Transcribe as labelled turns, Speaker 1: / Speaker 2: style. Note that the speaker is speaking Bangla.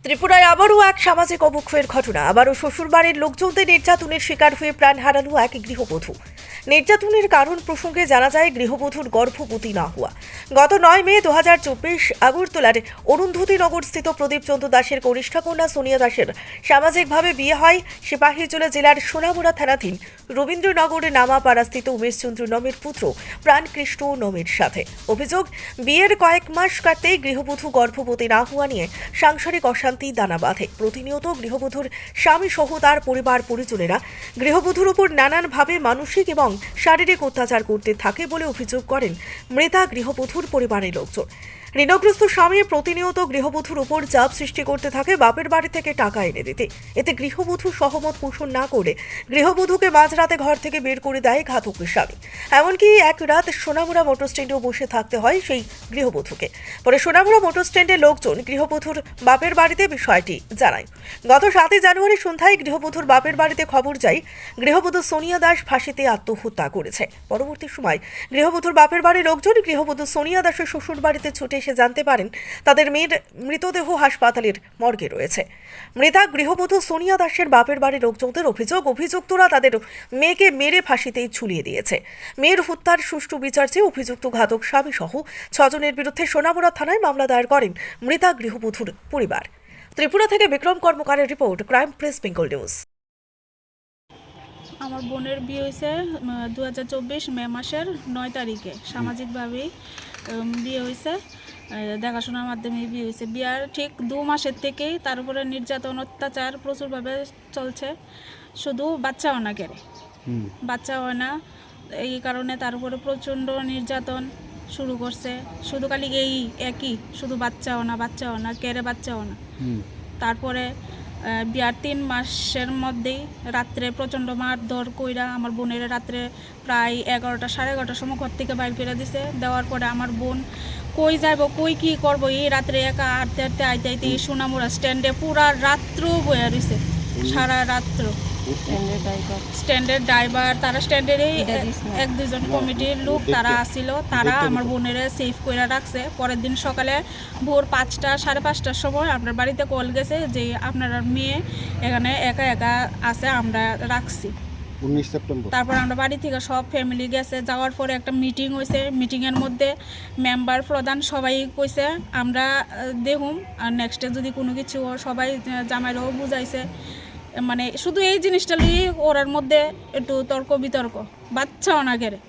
Speaker 1: ত্রিপুরায় আবারও এক সামাজিক অবক্ষয়ের ঘটনা। আবারও শ্বশুরবাড়ির লোকজনদের নির্যাতনের শিকার হয়ে প্রাণ হারালো এক গৃহবধূ। নির্যাতনের কারণ প্রসঙ্গে জানা যায় গৃহবধূর গর্ভবতী না হওয়া। গত 9 মে 2024 আগরতলার অরুন্ধতী স্থিত প্রদীপ চন্দ্র দাসের কনিষ্ঠা কন্যা সোনিয়া দাসের সামাজিকভাবে বিয়ে হয় সিপাহীজলা জেলার সোনামুড়া থানাধীন রবীন্দ্রনগরের নামাপাড়াস্থিত উমেশ চন্দ্র নমের পুত্র প্রাণকৃষ্ণ নমের সাথে। অভিযোগ, বিয়ের কয়েক মাস কাটতেই গৃহবধূ গর্ভবতী না হওয়া নিয়ে সাংসারিক অশান্তি দানা বাঁধে। প্রতিনিয়ত গৃহবধূর স্বামী সহ তার পরিবার পরিজনেরা গৃহবধূর উপর নানানভাবে মানসিক এবং শারীরিক অত্যাচার করতে থাকে বলে অভিযোগ করেন মৃতা গৃহবধূর পরিবারের লোকজন। ঋণগ্রস্ত স্বামী প্রতিনিয়ত গৃহবধূর উপর চাপ সৃষ্টি করতে থাকে বাপের বাড়ি থেকে টাকা এনে দিতে। এতে গৃহবধূ সহমত পোষণ না করে গৃহবধূকে মাঝরাতে ঘর থেকে বের করে দেয় ঘাতক স্বামী। এমনকি এক রাত সোনামুড়া মোটর স্ট্যান্ডেও বসে থাকতে হয় সেই গৃহবধূকে। পরে সোনামুড়া মোটর স্ট্যান্ডের লোকজন গৃহবধূর বাপের বাড়িতে বিষয়টি জানায়। গত 7 জানুয়ারি সন্ধ্যায় গৃহবধূর বাপের বাড়িতে খবর যায় গৃহবধূ সোনিয়া দাস ফাঁসিতে আত্মহত্যা করেছে। পরবর্তী সময় গৃহবধূর বাপের বাড়ির লোকজন গৃহবধূ সোনিয়া দাসের শ্বশুর বাড়িতে ছুটে এসে জানতে পারেন তাদের মেয়ের মৃতদেহ হাসপাতালের মর্গে রয়েছে। মৃতা গৃহবধূ সোনিয়া দাসের বাপের বাড়ির লোকজনদের অভিযুক্তরা তাদের মেয়েকে মেরে ফাঁসিতেই ঝুলিয়ে দিয়েছে। মেয়ের হত্যার সুষ্ঠু বিচার চেয়ে অভিযুক্ত ঘাতক স্বামী সহ 6 জনের বিরুদ্ধে সোনামুড়া থানায় মামলা দায়ের করেন মৃতা গৃহবধূর পরিবার। ত্রিপুরা থেকে বিক্রম কর্মকারের report, crime press Bengal news.
Speaker 2: আমার বোনের বিয়ে হয়েছে 2024 মে মাসের 9 তারিখে। সামাজিকভাবেই বিয়ে হয়েছে, দেখাশোনার মাধ্যমে বিয়ে হয়েছে। বিয়ার ঠিক 2 মাসের থেকেই তার উপরে নির্যাতন অত্যাচার প্রচুরভাবে চলছে। শুধু বাচ্চা হয় না, কেড়ে বাচ্চা হয় না, এই কারণে তার উপরে প্রচণ্ড নির্যাতন শুরু করছে। শুধু খালি এই একই, শুধু বাচ্চা হয় না, কেড়ে বাচ্চা হয় না। তারপরে বিয়ার 3 মাসের মধ্যেই রাত্রে প্রচণ্ড মারধর কইরা আমার বোনের রাত্রে প্রায় 11টা সাড়ে 11টার সময় ঘর থেকে বাইর করে দিছে। দেওয়ার পরে আমার বোন কই যাইব, কই কি করব, এই রাত্রে একা আটতে আইতে এই সোনামুড়া স্ট্যান্ডে পুরা রাত্র বয়ে রয়েছে, সারা রাত্র। স্ট্যান্ডের ড্রাইভার, তারা স্ট্যান্ডেরই 1-2 জন কমিটির লোক তারা আসছিল, তারা আমার বোনের সেফ করে রাখছে। পরের দিন সকালে ভোর 5টা সাড়ে 5টার সময় আপনার বাড়িতে কল গেছে যে আপনার মেয়ে এখানে একা একা আছে, আমরা রাখছি
Speaker 3: 19 সেপ্টেম্বর।
Speaker 2: তারপর আমরা বাড়ি থেকে সব ফ্যামিলি গেছে। যাওয়ার পরে একটা মিটিং হয়েছে। মিটিংয়ের মধ্যে মেম্বার প্রধান সবাই কইছে আমরা দেখুম, আর নেক্সটে যদি কোনো কিছু সবাই জামাইরাও বুঝাইছে। মানে শুধু এই জিনিসটা নিয়ে ওরার মধ্যে একটু তর্ক বিতর্ক, বাচ্চা অনাগেরে